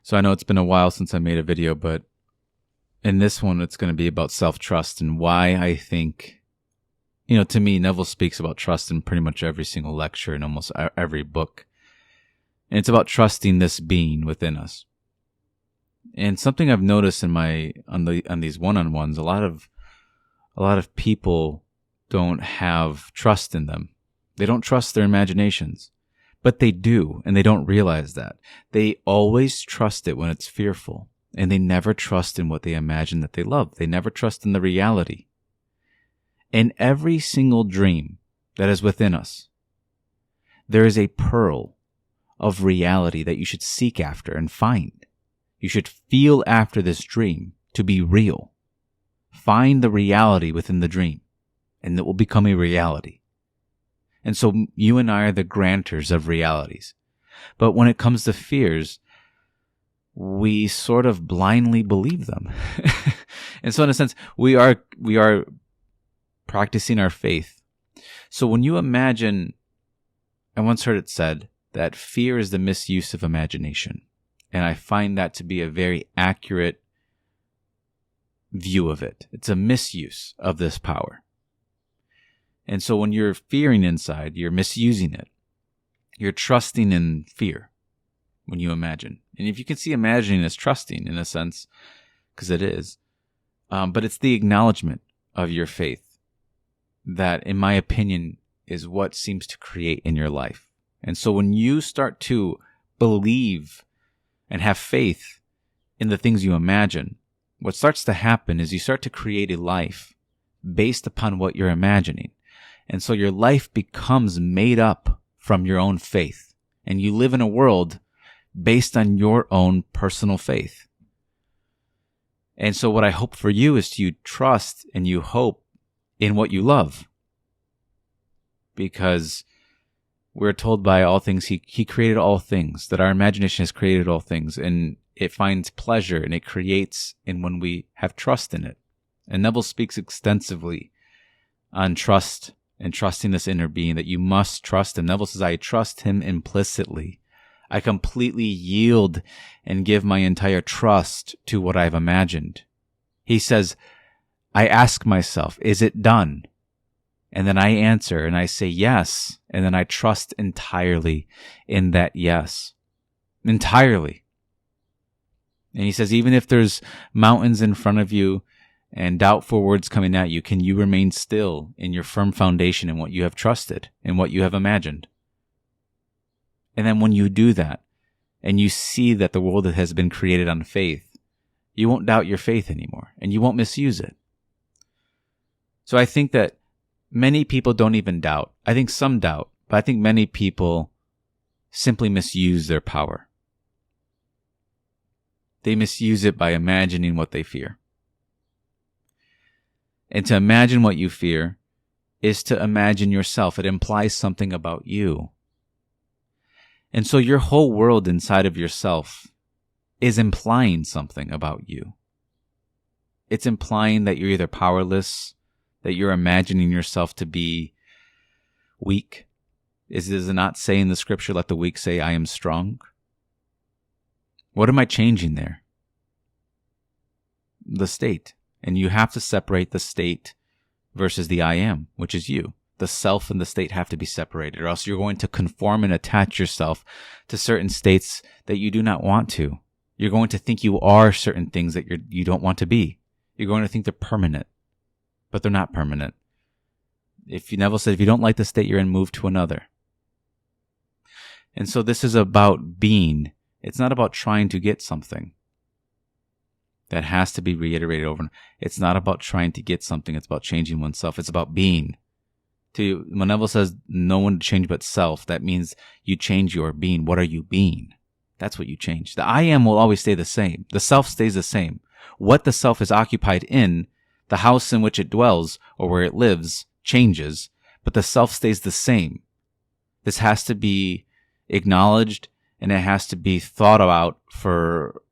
So I know it's been a while since I made a video, but in this one, it's going to be about self-trust and why I think, to me, Neville speaks about trust in pretty much every single lecture and almost every book. And it's about trusting this being within us. And something I've noticed on these one-on-ones, a lot of people don't have trust in them. They don't trust their imaginations. But they do, and they don't realize that. They always trust it when it's fearful, and they never trust in what they imagine that they love. They never trust in the reality. In every single dream that is within us, there is a pearl of reality that you should seek after and find. You should feel after this dream to be real. Find the reality within the dream, and it will become a reality. And so you and I are the granters of realities. But when it comes to fears, we sort of blindly believe them. And so in a sense, we are practicing our faith. So when you imagine, I once heard it said that fear is the misuse of imagination. And I find that to be a very accurate view of it. It's a misuse of this power. And so when you're fearing inside, you're misusing it. You're trusting in fear when you imagine. And if you can see imagining as trusting in a sense, because it is, but it's the acknowledgement of your faith that, in my opinion, is what seems to create in your life. And so when you start to believe and have faith in the things you imagine, what starts to happen is you start to create a life based upon what you're imagining. And so your life becomes made up from your own faith. And you live in a world based on your own personal faith. And so what I hope for you is you trust and you hope in what you love. Because we're told by all things, he created all things, that our imagination has created all things. And it finds pleasure and it creates in when we have trust in it. And Neville speaks extensively on trust and trusting this inner being, that you must trust him. Neville says, I trust him implicitly. I completely yield and give my entire trust to what I've imagined. He says, I ask myself, is it done? And then I answer and I say yes. And then I trust entirely in that yes. Entirely. And he says, even if there's mountains in front of you and doubtful words coming at you, can you remain still in your firm foundation in what you have trusted and what you have imagined? And then when you do that, and you see that the world has been created on faith, you won't doubt your faith anymore, and you won't misuse it. So I think that many people don't even doubt. I think some doubt, but I think many people simply misuse their power. They misuse it by imagining what they fear. And to imagine what you fear is to imagine yourself. It implies something about you. And so your whole world inside of yourself is implying something about you. It's implying that you're either powerless, that you're imagining yourself to be weak. Does it not say in the scripture, let the weak say, I am strong? What am I changing there? The state. And you have to separate the state versus the I am, which is you. The self and the state have to be separated, or else you're going to conform and attach yourself to certain states that you do not want to. You're going to think you are certain things that you don't want to be. You're going to think they're permanent, but they're not permanent. Neville said, if you don't like the state you're in, move to another. And so this is about being. It's not about trying to get something. That has to be reiterated over. It's not about trying to get something. It's about changing oneself. It's about being. When Neville says no one to change but self, that means you change your being. What are you being? That's what you change. The I am will always stay the same. The self stays the same. What the self is occupied in, the house in which it dwells or where it lives, changes, but the self stays the same. This has to be acknowledged and it has to be thought about for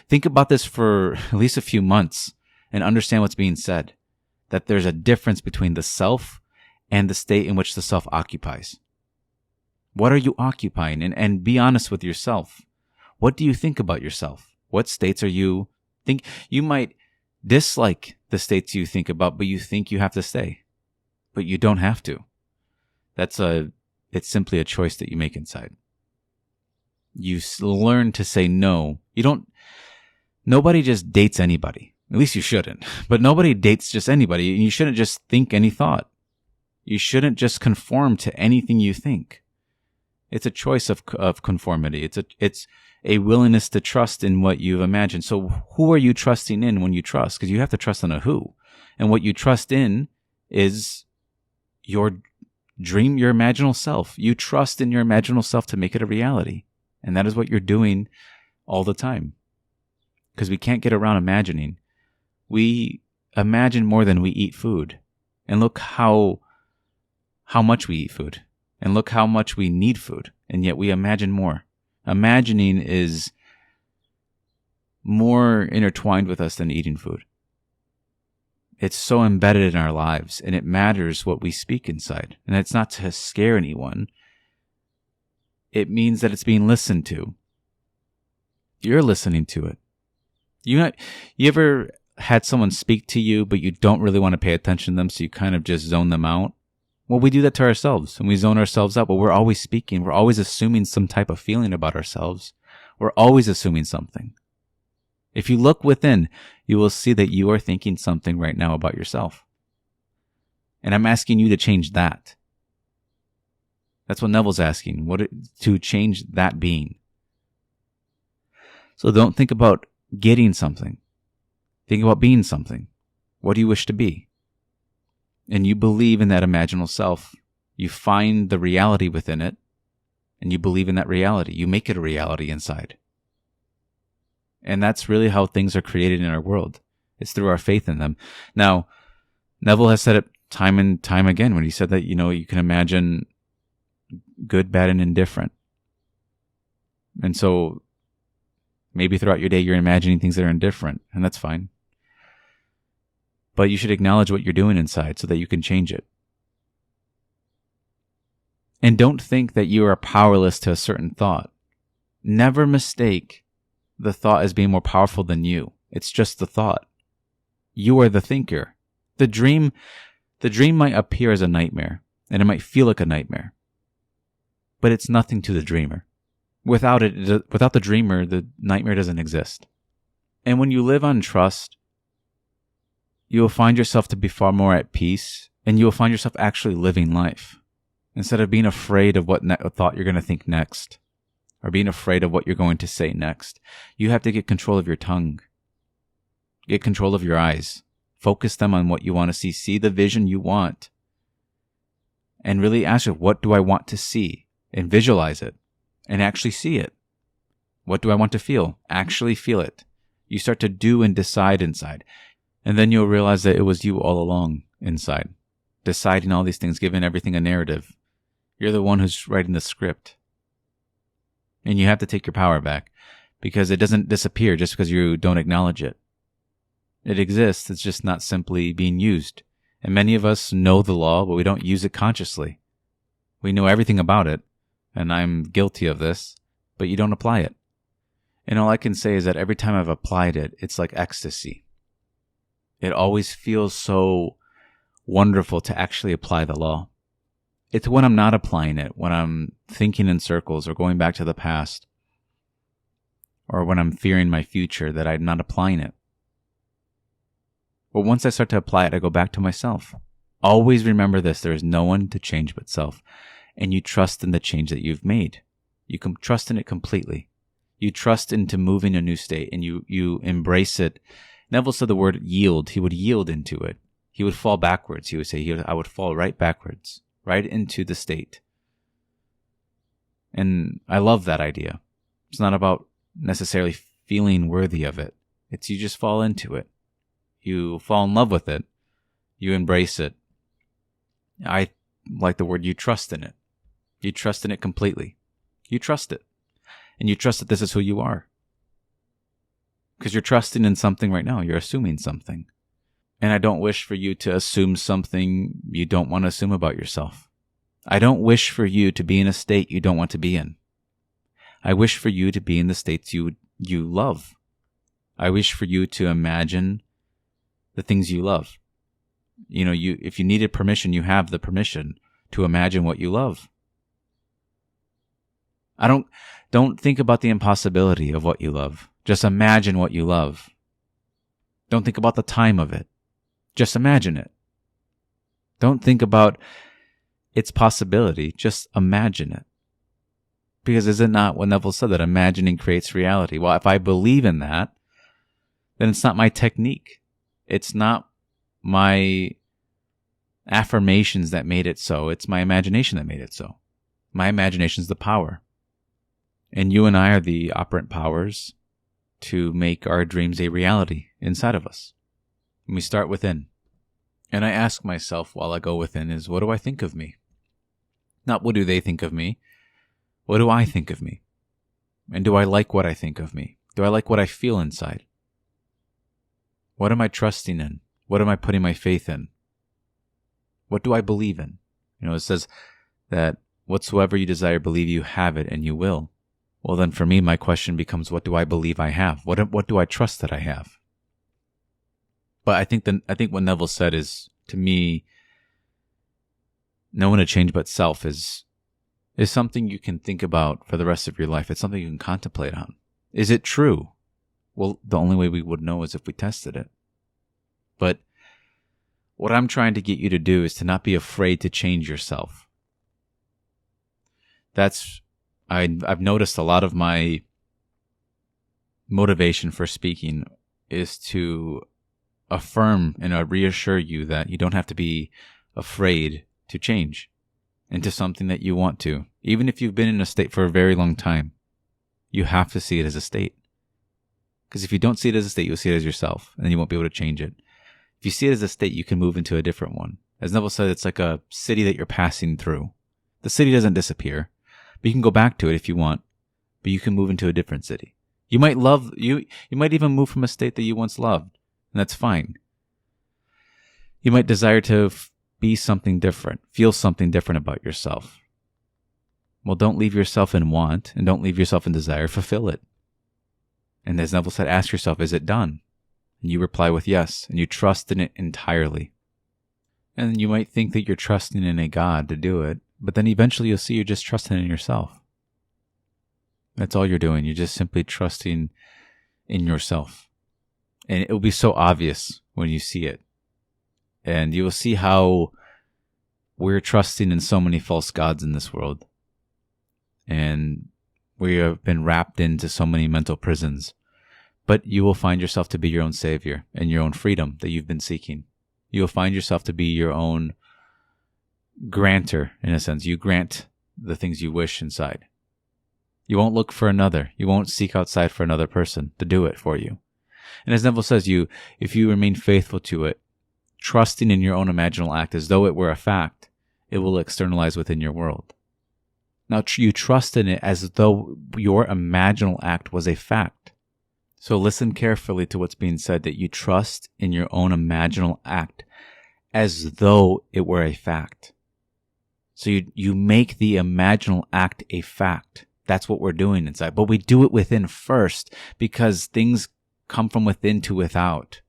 think about this for at least a few months and understand what's being said. That there's a difference between the self and the state in which the self occupies. What are you occupying? And be honest with yourself. What do you think about yourself? What states are you think? You might dislike the states you think about, but you think you have to stay. But you don't have to. It's simply a choice that you make inside. You learn to say no. Nobody just dates anybody. At least you shouldn't. But nobody dates just anybody. You shouldn't just think any thought. You shouldn't just conform to anything you think. It's a choice of conformity. It's a willingness to trust in what you've imagined. So who are you trusting in when you trust? Because you have to trust in a who. And what you trust in is your dream, your imaginal self. You trust in your imaginal self to make it a reality. And that is what you're doing all the time. Because we can't get around imagining. We imagine more than we eat food. And look how much we eat food. And look how much we need food. And yet we imagine more. Imagining is more intertwined with us than eating food. It's so embedded in our lives, and it matters what we speak inside. And it's not to scare anyone. It means that it's being listened to. You're listening to it. You ever had someone speak to you, but you don't really want to pay attention to them, so you kind of just zone them out? Well, we do that to ourselves, and we zone ourselves out, but we're always speaking. We're always assuming some type of feeling about ourselves. We're always assuming something. If you look within, you will see that you are thinking something right now about yourself. And I'm asking you to change that. That's what Neville's asking, to change that being. So don't think about getting something. Think about being something. What do you wish to be? And you believe in that imaginal self. You find the reality within it, and you believe in that reality. You make it a reality inside. And that's really how things are created in our world. It's through our faith in them. Now, Neville has said it time and time again when he said that, you can imagine good, bad, and indifferent. And so maybe throughout your day, you're imagining things that are indifferent, and that's fine. But you should acknowledge what you're doing inside so that you can change it. And don't think that you are powerless to a certain thought. Never mistake the thought as being more powerful than you. It's just the thought. You are the thinker. The dream might appear as a nightmare, and it might feel like a nightmare. But it's nothing to the dreamer. Without the dreamer, the nightmare doesn't exist. And when you live on trust, you will find yourself to be far more at peace, and you will find yourself actually living life. Instead of being afraid of what thought you're going to think next, or being afraid of what you're going to say next, you have to get control of your tongue. Get control of your eyes. Focus them on what you want to see. See the vision you want. And really ask yourself, what do I want to see? And visualize it. And actually see it. What do I want to feel? Actually feel it. You start to do and decide inside. And then you'll realize that it was you all along inside. Deciding all these things, giving everything a narrative. You're the one who's writing the script. And you have to take your power back. Because it doesn't disappear just because you don't acknowledge it. It exists, it's just not simply being used. And many of us know the law, but we don't use it consciously. We know everything about it, and I'm guilty of this, but you don't apply it. And all I can say is that every time I've applied it, it's like ecstasy. It always feels so wonderful to actually apply the law. It's when I'm not applying it, when I'm thinking in circles or going back to the past, or when I'm fearing my future, that I'm not applying it. But once I start to apply it, I go back to myself. Always remember this, there is no one to change but self. And you trust in the change that you've made. You can trust in it completely. You trust into moving a new state, and you embrace it. Neville said the word yield. He would yield into it. He would fall backwards. He would say, I would fall right backwards, right into the state. And I love that idea. It's not about necessarily feeling worthy of it. It's you just fall into it. You fall in love with it. You embrace it. I like the word you trust in it. You trust in it completely. You trust it. And you trust that this is who you are. Because you're trusting in something right now. You're assuming something. And I don't wish for you to assume something you don't want to assume about yourself. I don't wish for you to be in a state you don't want to be in. I wish for you to be in the states you love. I wish for you to imagine the things you love. If you needed permission, you have the permission to imagine what you love. Don't think about the impossibility of what you love. Just imagine what you love. Don't think about the time of it. Just imagine it. Don't think about its possibility. Just imagine it. Because is it not what Neville said, that imagining creates reality? Well, if I believe in that, then it's not my technique. It's not my affirmations that made it so. It's my imagination that made it so. My imagination is the power. And you and I are the operant powers to make our dreams a reality inside of us. And we start within. And I ask myself while I go within is, what do I think of me? Not what do they think of me? What do I think of me? And do I like what I think of me? Do I like what I feel inside? What am I trusting in? What am I putting my faith in? What do I believe in? It says that whatsoever you desire, believe you have it and you will. Well, then for me, my question becomes, what do I believe I have? What do I trust that I have? But I think what Neville said is, to me, knowing a change but self is something you can think about for the rest of your life. It's something you can contemplate on. Is it true? Well, the only way we would know is if we tested it. But what I'm trying to get you to do is to not be afraid to change yourself. I've noticed a lot of my motivation for speaking is to affirm and reassure you that you don't have to be afraid to change into something that you want to. Even if you've been in a state for a very long time, you have to see it as a state. Because if you don't see it as a state, you'll see it as yourself, and then you won't be able to change it. If you see it as a state, you can move into a different one. As Neville said, it's like a city that you're passing through. The city doesn't disappear, but you can go back to it if you want, but you can move into a different city. You might even move from a state that you once loved, and that's fine. You might desire to be something different, feel something different about yourself. Well, don't leave yourself in want, and don't leave yourself in desire. Fulfill it. And as Neville said, ask yourself, is it done? And you reply with yes, and you trust in it entirely. And you might think that you're trusting in a God to do it, but then eventually you'll see you're just trusting in yourself. That's all you're doing. You're just simply trusting in yourself. And it will be so obvious when you see it. And you will see how we're trusting in so many false gods in this world. And we have been wrapped into so many mental prisons. But you will find yourself to be your own savior and your own freedom that you've been seeking. You'll find yourself to be your own granter, in a sense. You grant the things you wish inside. You won't look for another. You won't seek outside for another person to do it for you. And as Neville says, if you remain faithful to it, trusting in your own imaginal act as though it were a fact, it will externalize within your world. Now, you trust in it as though your imaginal act was a fact. So listen carefully to what's being said, that you trust in your own imaginal act as though it were a fact. So you make the imaginal act a fact. That's what we're doing inside. But we do it within first, because things come from within to without.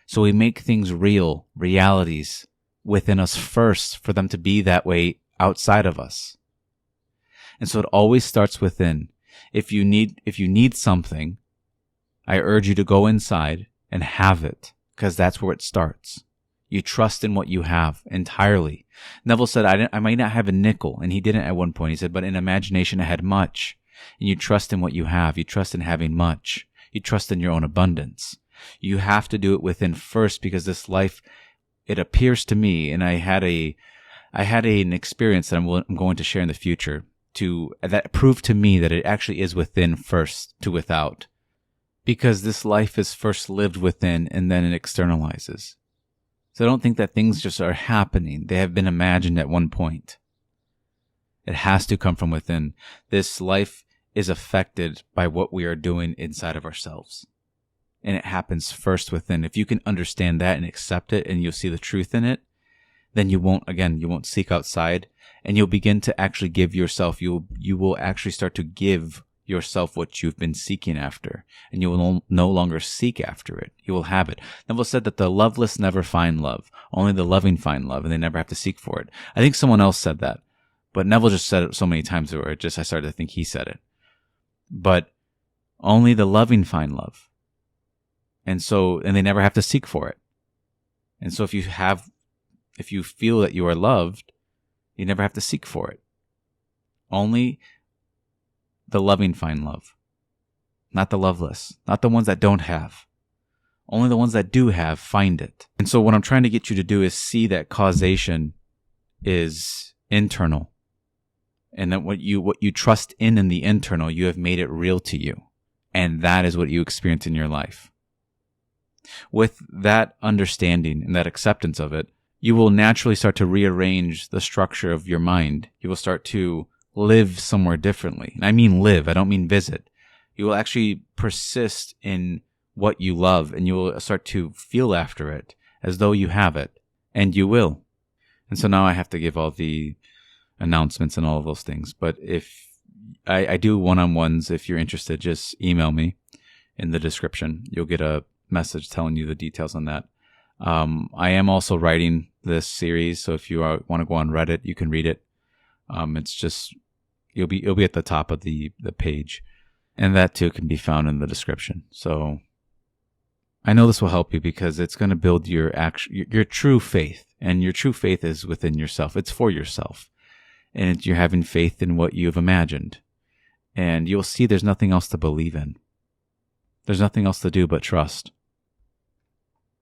So we make things real, realities within us first, for them to be that way outside of us. And so it always starts within. If you need something, I urge you to go inside and have it, because that's where it starts. You trust in what you have entirely. Neville said, I might not have a nickel, and he didn't at one point. He said, but in imagination I had much. And you trust in what you have. You trust in having much. You trust in your own abundance. You have to do it within first, because this life, it appears to me, and I had an experience that I'm going to share in the future that proved to me that it actually is within first to without. Because this life is first lived within, and then it externalizes. So I don't think that things just are happening. They have been imagined at one point. It has to come from within. This life is affected by what we are doing inside of ourselves. And it happens first within. If you can understand that and accept it, and you'll see the truth in it, then you won't seek outside, and you'll begin to actually give yourself, you will actually start to give yourself what you've been seeking after, and you will no longer seek after it. You will have it. Neville said that the loveless never find love. Only the loving find love, and they never have to seek for it. I think someone else said that, but Neville just said it so many times where I started to think he said it. But only the loving find love. And they never have to seek for it. And so if you feel that you are loved, you never have to seek for it. Only the loving find love. Not the loveless. Not the ones that don't have. Only the ones that do have find it. And so what I'm trying to get you to do is see that causation is internal. And that what you trust in the internal, you have made it real to you. And that is what you experience in your life. With that understanding and that acceptance of it, you will naturally start to rearrange the structure of your mind. You will start to live somewhere differently. And I mean live, I don't mean visit. You will actually persist in what you love, and you will start to feel after it as though you have it. And you will. And so now I have to give all the announcements and all of those things. But if I do one-on-ones, if you're interested, just email me in the description. You'll get a message telling you the details on that. I am also writing this series, so if you want to go on Reddit, you can read it. It's just it'll be at the top of the page, and that too can be found in the description. So I know this will help you because it's going to build your true faith, and your true faith is within yourself. It's for yourself, and you're having faith in what you've imagined, and you'll see there's nothing else to believe in. There's nothing else to do but trust.